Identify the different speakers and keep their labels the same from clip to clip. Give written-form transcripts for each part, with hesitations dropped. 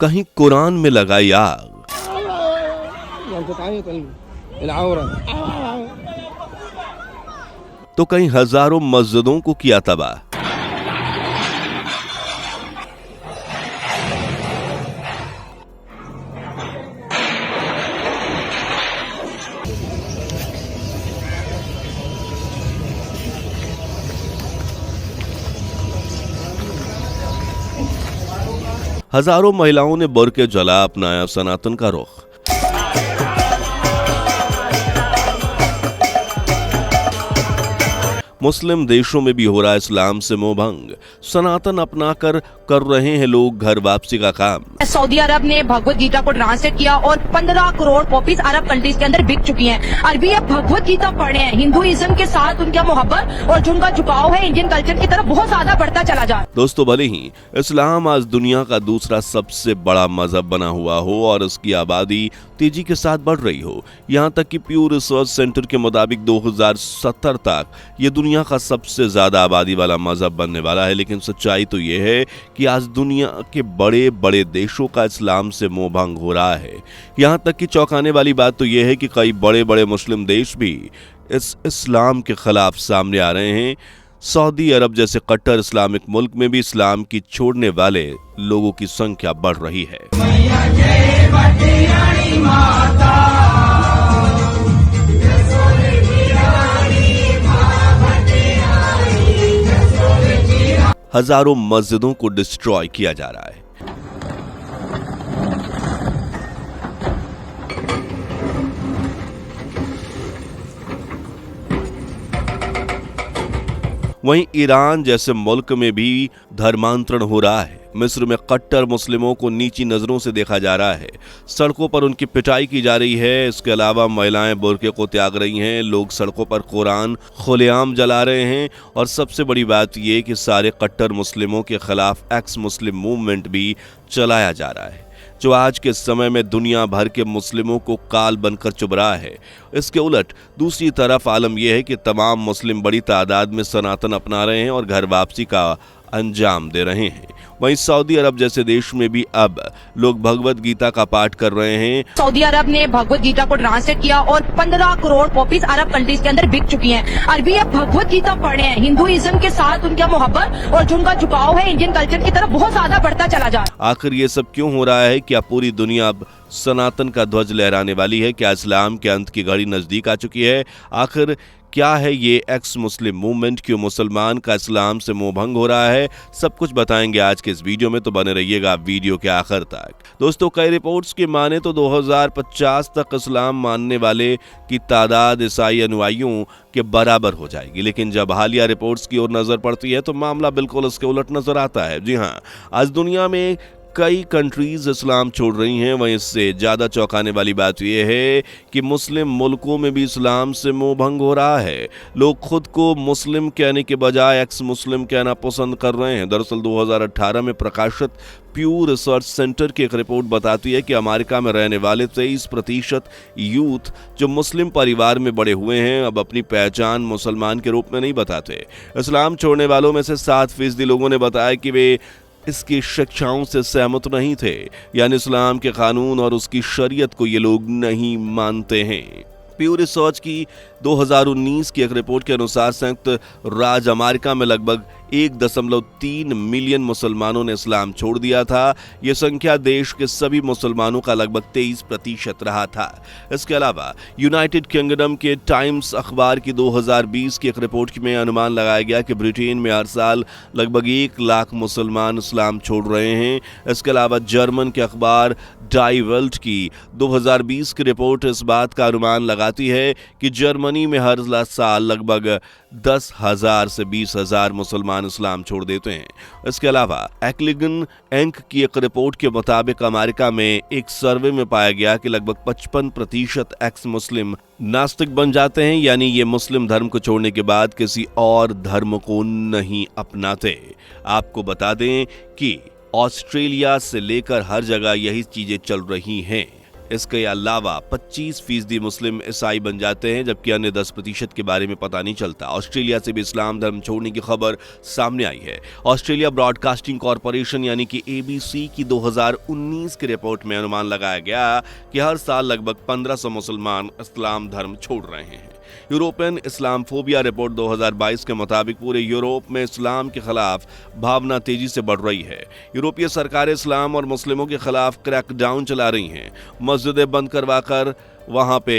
Speaker 1: कहीं कुरान में लगाई आग, तो कहीं हजारों मस्जिदों को किया तबाह। हजारों महिलाओं ने बुर्के जला अपनाया सनातन का रुख। मुस्लिम देशों में भी हो रहा है इस्लाम से मोहभंग। सनातन अपनाकर कर रहे हैं लोग घर वापसी का काम।
Speaker 2: सऊदी अरब ने भगवत गीता को ट्रांसलेट किया और 15 करोड़ कॉपीज अरब कंट्रीज के अंदर बिक चुकी हैं। अरबी अब भगवत गीता पढ़ रहे हैं। हिंदुइज्म के साथ उनका मोहब्बत और जो उनका झुकाव है इंडियन कल्चर की तरफ बहुत ज्यादा बढ़ता चला जा रहा है।
Speaker 1: दोस्तों, भले ही इस्लाम आज दुनिया का दूसरा सबसे बड़ा मजहब बना हुआ हो और इसकी आबादी तेजी के साथ बढ़ रही हो, यहाँ तक कि प्यू रिसर्च सेंटर के मुताबिक 2070 तक ये दुनिया का सबसे ज्यादा आबादी वाला मजहब बनने वाला है। लेकिन सच्चाई तो ये है कि आज दुनिया के बड़े बड़े देशों का इस्लाम से मोहभंग हो रहा है। यहाँ तक कि चौंकाने वाली बात तो ये है कि कई बड़े बड़े मुस्लिम देश भी इस इस्लाम के खिलाफ सामने आ रहे हैं। सऊदी अरब जैसे कट्टर इस्लामिक मुल्क में भी इस्लाम की छोड़ने वाले लोगों की संख्या बढ़ रही है। हजारों मस्जिदों को डिस्ट्रॉय किया जा रहा है। वहीं ईरान जैसे मुल्क में भी धर्मांतरण हो रहा है। मिस्र में कट्टर मुस्लिमों को नीची नजरों से देखा जा रहा है। सड़कों पर उनकी पिटाई की जा रही है। इसके अलावा महिलाएं बुर्के को त्याग रही हैं। लोग सड़कों पर कुरान खुलेआम जला रहे हैं। और सबसे बड़ी बात यह कि सारे कट्टर मुस्लिमों के खिलाफ एक्स मुस्लिम मूवमेंट भी चलाया जा रहा है, जो आज के समय में दुनिया भर के मुस्लिमों को काल बनकर चुभ रहा है। इसके उलट दूसरी तरफ आलम यह है कि तमाम मुस्लिम बड़ी तादाद में सनातन अपना रहे हैं और घर वापसी का अंजाम दे रहे हैं। वहीं सऊदी अरब जैसे देश में भी अब लोग भगवत गीता का पाठ कर रहे हैं।
Speaker 2: सऊदी अरब ने भगवत गीता को ट्रांसलेट किया और 15 करोड़ कॉपीज अरब कंट्रीज के अंदर बिक चुकी हैं। अरबी अब भगवत गीता पढ़ रहे हैं। हिंदुइज्म के साथ उनका मोहब्बत और जो उनका झुकाव है इंडियन कल्चर की तरफ बहुत ज्यादा बढ़ता चला जा रहा है।
Speaker 1: आखिर ये सब क्यों हो रहा है? क्या पूरी दुनिया अब सनातन का ध्वज लहराने वाली है? क्या इस्लाम के अंत की घड़ी नजदीक आ चुकी है? आखिर क्या है ये एक्स मुस्लिम मूवमेंट? क्यों मुसलमान का इस्लाम से मोहभंग हो रहा है? सब कुछ बताएंगे आज के इस वीडियो में, तो बने रहिएगा वीडियो के आखिर तक। दोस्तों, कई रिपोर्ट्स की माने तो 2050 तक इस्लाम मानने वाले की तादाद ईसाई अनुयायियों के बराबर हो जाएगी। लेकिन जब हालिया रिपोर्ट्स की ओर नजर पड़ती है तो मामला बिल्कुल इसके उलट नजर आता है। जी हाँ, आज दुनिया में कई कंट्रीज इस्लाम छोड़ रही हैं। वहीं इससे ज्यादा चौंकाने वाली बात यह है कि मुस्लिम मुल्कों में भी इस्लाम से मोहभंग हो रहा है। लोग खुद को मुस्लिम कहने के बजाय एक्स मुस्लिम कहना पसंद कर रहे हैं। दरअसल 2018 में प्रकाशित प्यू रिसर्च सेंटर की एक रिपोर्ट बताती है कि अमेरिका में रहने वाले 23% यूथ जो मुस्लिम परिवार में बड़े हुए हैं अब अपनी पहचान मुसलमान के रूप में नहीं बताते। इस्लाम छोड़ने वालों में से 7% लोगों ने बताया कि वे इसकी शिक्षाओं से सहमत नहीं थे, यानी इस्लाम के कानून और उसकी शरीयत को ये लोग नहीं मानते हैं। प्यू रिसर्च की 2019 की एक रिपोर्ट के अनुसार संयुक्त राज्य अमेरिका में लगभग 1.3 मिलियन मुसलमानों ने इस्लाम छोड़ दिया था। यह संख्या देश के सभी मुसलमानों का लगभग 23% रहा था। इसके अलावा यूनाइटेड किंगडम के टाइम्स अखबार की 2020 की एक रिपोर्ट में अनुमान लगाया गया कि ब्रिटेन में हर साल लगभग 1 लाख मुसलमान इस्लाम छोड़ रहे हैं। इसके अलावा जर्मन के अखबार डाई वेल्ट की 2020 की रिपोर्ट इस बात का अनुमान लगाती है कि जर्मनी में हर साल लगभग 10,000 से 20,000 मुसलमान इस्लाम छोड़ देते हैं। इसके अलावा एक्लिगन एंक की एक रिपोर्ट के मुताबिक अमेरिका में एक सर्वे में पाया गया कि लगभग 55% एक्स मुस्लिम नास्तिक बन जाते हैं, यानी ये मुस्लिम धर्म को छोड़ने के बाद किसी और धर्म को नहीं अपनाते। आपको बता दें कि ऑस्ट्रेलिया से लेकर हर जगह यही चीजें चल रही हैं। इसके अलावा 25% मुस्लिम ईसाई बन जाते हैं, जबकि अन्य 10% के बारे में पता नहीं चलता। ऑस्ट्रेलिया से भी इस्लाम धर्म छोड़ने की खबर सामने आई है। ऑस्ट्रेलिया ब्रॉडकास्टिंग कॉरपोरेशन यानी कि ABC की 2019 की रिपोर्ट में अनुमान लगाया गया कि हर साल लगभग 1500 मुसलमान इस्लाम धर्म छोड़ रहे हैं। यूरोपियन इस्लामफोबिया रिपोर्ट 2022 के मुताबिक पूरे यूरोप में इस्लाम के खिलाफ भावना तेजी से बढ़ रही है। यूरोपीय सरकारें इस्लाम और मुस्लिमों के खिलाफ क्रैकडाउन चला रही हैं। मस्जिदें बंद करवाकर वहां पे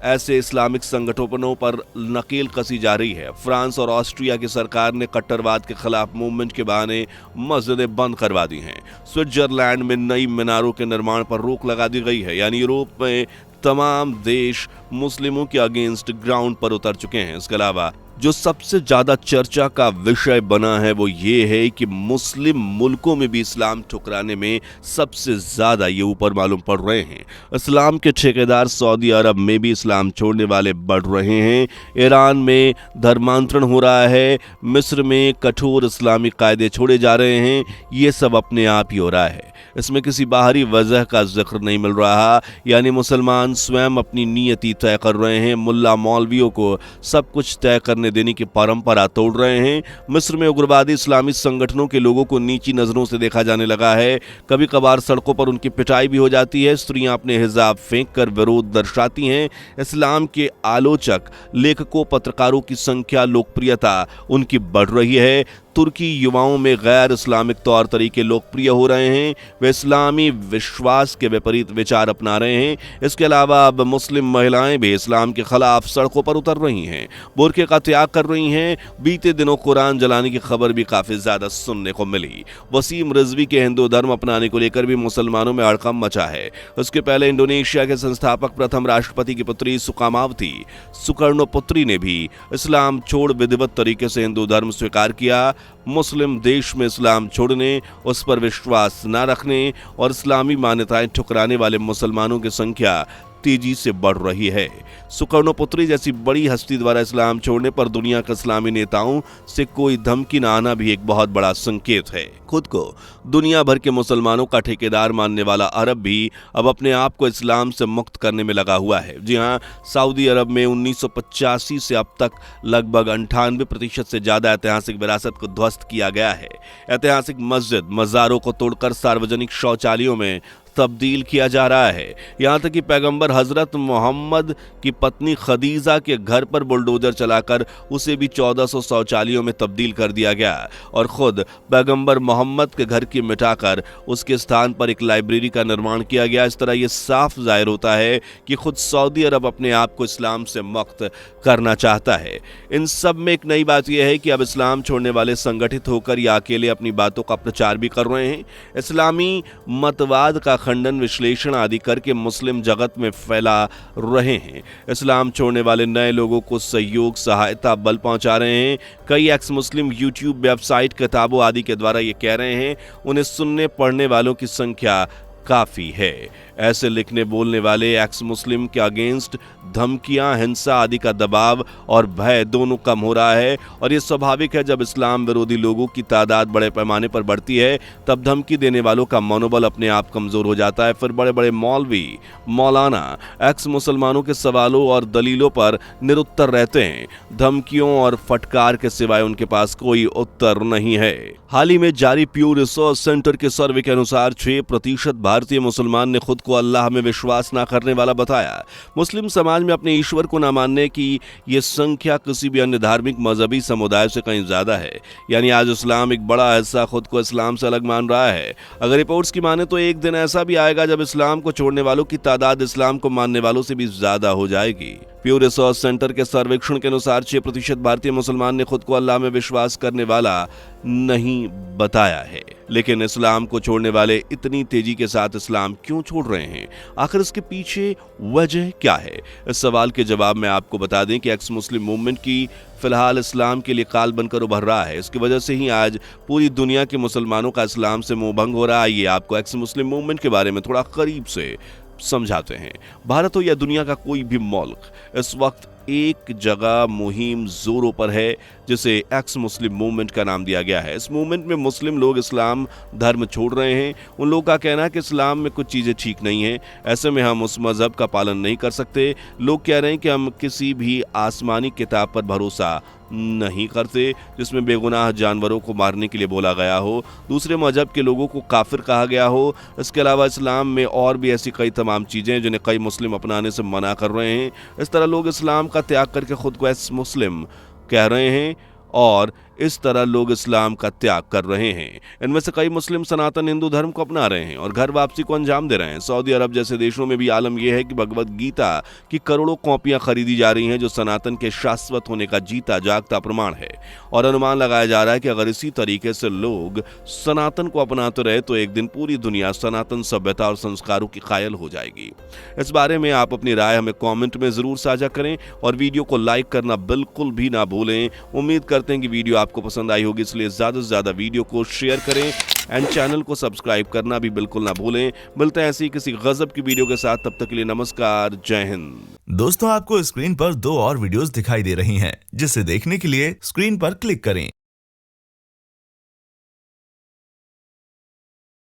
Speaker 1: ऐसे इस्लामिक संगठनों पर नकेल कसी जा रही है। फ्रांस और ऑस्ट्रिया की सरकार ने कट्टरवाद के खिलाफ मूवमेंट के बहाने मस्जिदें बंद करवा दी हैं। स्विट्जरलैंड में नई मीनारों के निर्माण पर रोक लगा दी गई है। यानी यूरोप में तमाम देश मुस्लिमों के अगेंस्ट ग्राउंड पर उतर चुके हैं। इसके अलावा जो सबसे ज्यादा चर्चा का विषय बना है वो ये है कि मुस्लिम मुल्कों में भी इस्लाम ठुकराने में सबसे ज्यादा ये ऊपर मालूम पड़ रहे हैं। इस्लाम के ठेकेदार सऊदी अरब में भी इस्लाम छोड़ने वाले बढ़ रहे हैं। ईरान में धर्मांतरण हो रहा है। मिस्र में कठोर इस्लामी कायदे छोड़े जा रहे हैं। ये सब अपने आप ही हो रहा है, इसमें किसी बाहरी वजह का जिक्र नहीं मिल रहा। यानी मुसलमान स्वयं अपनी नियति तय कर रहे हैं। मुल्ला मौलवियों को सब कुछ तय करने देने की परंपरा तोड़ रहे हैं। मिस्र में उग्रवादी इस्लामी संगठनों के लोगों को नीची नजरों से देखा जाने लगा है। कभी कभार सड़कों पर उनकी पिटाई भी हो जाती है। स्त्रियां अपने हिजाब फेंक कर विरोध दर्शाती हैं। इस्लाम के आलोचक, लेखकों, पत्रकारों की संख्या, लोकप्रियता उनकी बढ़ रही है। तुर्की युवाओं में गैर इस्लामिक तौर तरीके लोकप्रिय हो रहे हैं। वे इस्लामी विश्वास के विपरीत विचार अपना रहे हैं। इसके अलावा अब मुस्लिम महिलाएं भी इस्लाम के खिलाफ सड़कों पर उतर रही हैं, बुर्के का त्याग कर रही हैं। बीते दिनों कुरान जलाने की खबर भी काफी ज्यादा सुनने को मिली। वसीम रिजवी के हिंदू धर्म अपनाने को लेकर भी मुसलमानों में हड़कंप मचा है। उसके पहले इंडोनेशिया के संस्थापक प्रथम राष्ट्रपति की पुत्री सुकामावती सुकर्णोपुत्री ने भी इस्लाम छोड़ विधिवत तरीके से हिंदू धर्म स्वीकार किया। मुस्लिम देश में इस्लाम छोड़ने, उस पर विश्वास न रखने और इस्लामी मान्यताएं ठुकराने वाले मुसलमानों की संख्या तेजी से बढ़ रही है। सुकर्णोपुत्री जैसी बड़ी हस्ती द्वारा इस्लाम छोड़ने पर दुनिया के इस्लामी नेताओं से कोई धमकी न आना भी एक बहुत बड़ा संकेत है। खुद को दुनिया भर के मुसलमानों का ठेकेदार मानने वाला अरब भी अब अपने आप को इस्लाम से मुक्त करने में लगा हुआ है। जी हाँ, सऊदी अरब में 1985 से अब तक लगभग 98% से ज्यादा ऐतिहासिक विरासत को ध्वस्त किया गया है। ऐतिहासिक मस्जिद, मज़ारों को तोड़कर सार्वजनिक शौचालयों में तब्दील किया जा रहा है। यहाँ तक कि पैगंबर हजरत मोहम्मद की पत्नी खदीजा के घर पर बुलडोजर चलाकर उसे भी 1400 शौचालयों में तब्दील कर दिया गया और खुद पैगंबर मोहम्मद के घर की मिटाकर उसके स्थान पर एक लाइब्रेरी का निर्माण किया गया। इस तरह यह साफ जाहिर होता है कि खुद सऊदी अरब अपने आप को इस्लाम से मुक्त करना चाहता है। इन सब में एक नई बात यह है कि अब इस्लाम छोड़ने वाले संगठित होकर या अकेले अपनी बातों का प्रचार भी कर रहे हैं। इस्लामी मतवाद का खंडन, विश्लेषण आदि करके मुस्लिम जगत में फैला रहे हैं। इस्लाम छोड़ने वाले नए लोगों को सहयोग, सहायता, बल पहुंचा रहे हैं। कई एक्स मुस्लिम यूट्यूब, वेबसाइट, किताबों आदि के द्वारा ये कह रहे हैं। उन्हें सुनने पढ़ने वालों की संख्या काफी है। ऐसे लिखने बोलने वाले एक्स मुस्लिम के अगेंस्ट धमकियां, हिंसा आदि का दबाव और भय दोनों कम हो रहा है और ये स्वाभाविक है। जब इस्लाम विरोधी लोगों की तादाद बड़े पैमाने पर बढ़ती है तब धमकी देने वालों का मनोबल अपने आप कमजोर हो जाता है। फिर बड़े बड़े मौलवी, मौलाना एक्स मुसलमानों के सवालों और दलीलों पर निरुत्तर रहते हैं। धमकियों और फटकार के सिवाय उनके पास कोई उत्तर नहीं है। हाल ही में जारी प्यू रिसर्च सेंटर के सर्वे के अनुसार 6% भारतीय मुसलमान ने खुद को अल्लाह में विश्वास न करने वाला बताया। मुस्लिम समाज में अपने ईश्वर को न मानने की यह संख्या किसी भी अन्य धार्मिक मजहबी समुदाय से कहीं ज्यादा है। यानी आज इस्लाम एक बड़ा हिस्सा खुद को इस्लाम से अलग मान रहा है। अगर रिपोर्ट्स की माने तो एक दिन ऐसा भी आएगा जब इस्लाम को छोड़ने वालों की तादाद इस्लाम को मानने वालों से भी ज्यादा हो जाएगी। प्यू रिसर्च सेंटर के सर्वेक्षण के अनुसार 6% भारतीय मुसलमान ने खुद को अल्लाह में विश्वास करने वाला नहीं बताया है। लेकिन इस्लाम को छोड़ने वाले इतनी तेजी के साथ इस्लाम क्यों छोड़ रहे हैं? आखिर इसके पीछे वजह क्या है? इस सवाल के जवाब में आपको बता दें कि एक्स मुस्लिम मूवमेंट की फिलहाल इस्लाम के लिए काल बनकर उभर रहा है। इसकी वजह से ही आज पूरी दुनिया के मुसलमानों का इस्लाम से मोह भंग हो रहा है। ये आपको एक्स मुस्लिम मूवमेंट के बारे में थोड़ा करीब से समझाते हैं। भारत हो या दुनिया का कोई भी मुल्क, इस वक्त एक जगह मुहिम जोरों पर है जिसे एक्स मुस्लिम मूवमेंट का नाम दिया गया है। इस मूवमेंट में मुस्लिम लोग इस्लाम धर्म छोड़ रहे हैं। उन लोगों का कहना है कि इस्लाम में कुछ चीज़ें ठीक नहीं हैं, ऐसे में हम उस मज़हब का पालन नहीं कर सकते। लोग कह रहे हैं कि हम किसी भी आसमानी किताब पर भरोसा नहीं करते जिसमें बेगुनाह जानवरों को मारने के लिए बोला गया हो, दूसरे मजहब के लोगों को काफिर कहा गया हो। इसके अलावा इस्लाम में और भी ऐसी कई तमाम चीज़ें जिन्हें कई मुस्लिम अपनाने से मना कर रहे हैं। इस तरह लोग इस्लाम का त्याग करके खुद को एस मुस्लिम कह रहे हैं और इस तरह लोग इस्लाम का त्याग कर रहे हैं। इनमें से कई मुस्लिम सनातन हिंदू धर्म को अपना रहे हैं और घर वापसी को अंजाम दे रहे हैं। सऊदी अरब जैसे देशों में भी आलम यह है कि भगवत गीता की करोड़ों कॉपियां खरीदी जा रही हैं, जो सनातन के शाश्वत होने का जीता जागता प्रमाण है। और अनुमान लगाया जा रहा है कि अगर इसी तरीके से लोग सनातन को अपनाते रहे तो एक दिन पूरी दुनिया सनातन सभ्यता और संस्कारों की कायल हो जाएगी। इस बारे में आप अपनी राय हमें कॉमेंट में जरूर साझा करें और वीडियो को लाइक करना बिल्कुल भी ना भूलें। उम्मीद करते हैं कि वीडियो आपको पसंद आई होगी, इसलिए ज्यादा से ज्यादा वीडियो को शेयर करें एंड चैनल को सब्सक्राइब करना भी बिल्कुल ना भूलें। मिलते हैं ऐसी किसी गजब की वीडियो के साथ, तब तक के लिए नमस्कार, जय हिंद।
Speaker 3: दोस्तों, आपको स्क्रीन पर 2 और वीडियोस दिखाई दे रही हैं, जिसे देखने के लिए स्क्रीन पर क्लिक करें।